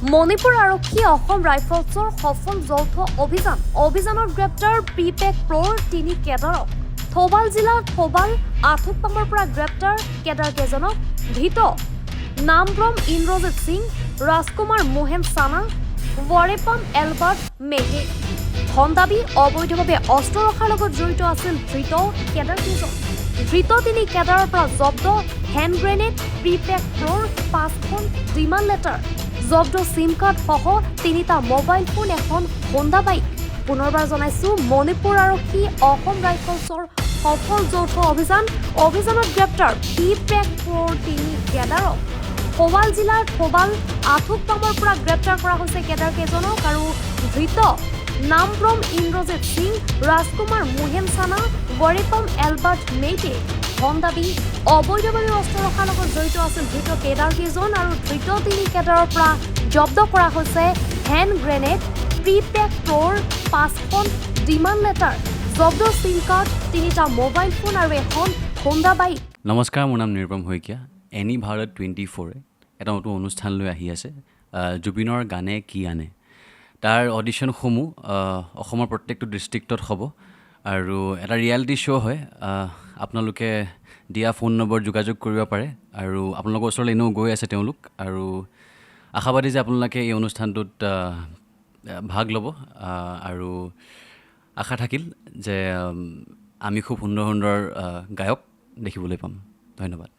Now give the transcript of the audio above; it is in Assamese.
মণিপুৰ আৰক্ষী অসম ৰাইফলছৰ সফল যৌথ অভিযানত গ্ৰেপ্তাৰ প্ৰিপেক প্ৰ'ৰ 3 কেডাৰক। থৌবাল জিলাৰ থৌবাল আথুকপামৰ পৰা গ্ৰেপ্তাৰ কেডাৰকেইজনক ধৃত নামব্ৰম ইন্দ্ৰজিৎ সিং, ৰাজকুমাৰ মোহেন সানা, ৱাৰেপাম এলবাৰ্ট মেঘে। ধন দাবী অবৈধভাৱে অস্ত্ৰ ৰখাৰ লগত জড়িত আছিল ধৃত কেডাৰকেইজন। ধৃত 3 কেডাৰৰ পৰা জব্দ হেণ্ড গ্ৰেনেড, প্ৰিপেক প্ৰ'ৰ 5খন ডিমাণ্ড লেটাৰ, জব্দ সিম কাৰ্ড সহ 3টা মোবাইল ফোন, এখন হোণ্ডা বাইক। পুনৰবাৰ জনাইছো, মণিপুৰ আৰক্ষী অসম ৰাইফলছৰ সফল যৌথ অভিযানত গ্ৰেপ্তাৰ প্ৰিপেক প্ৰ'ৰ 3 কেডাৰক। থৌবাল জিলাৰ থৌবাল আথুকপামৰ পৰা গ্ৰেপ্তাৰ কৰা হৈছে কেডাৰকেইজনক আৰু ধৃত নামব্ৰম ইন্দ্ৰজিৎ সিং, ৰাজকুমাৰ মোহেন সানা, ৱাৰেপাম এলবাৰ্ট মেইটে। ধন দাবী অবৈধভাৱে অস্ত্ৰ ৰখাৰ লগত জড়িত আছিল ধৃত কেডাৰকেইজন আৰু ধৃত 3 কেডাৰৰ পৰা জব্দ কৰা হৈছে হেণ্ড গ্ৰেনেড, প্ৰিপেক প্ৰ'ৰ 5খন ডিমাণ্ড লেটাৰ, জব্দ সিম কাৰ্ড, 3টা মোবাইল ফোন আৰু এখন হোণ্ডা বাইক। নমস্কাৰ, মোৰ নাম নিৰুপম শইকীয়া। এনি ভাৰত 24 এটা নতুন অনুষ্ঠান লৈ আহি আছে, জুবিনৰ গানে কি আনে। তাৰ অডিশ্যনসমূহ অসমৰ প্ৰত্যেকটো ডিষ্ট্ৰিক্টত হ'ব আৰু এটা ৰিয়েলিটি শ্ব' হয়। আপোনালোকে দিয়া ফোন নম্বৰ যোগাযোগ কৰিব পাৰে আৰু আপোনালোকৰ ওচৰলৈ এনেও গৈ আছে তেওঁলোক, আৰু আশাবাদী যে আপোনালোকে এই অনুষ্ঠানটোত ভাগ ল'ব আৰু আশা থাকিল যে আমি খুব সুন্দৰ গায়ক দেখিবলৈ পাম। ধন্যবাদ।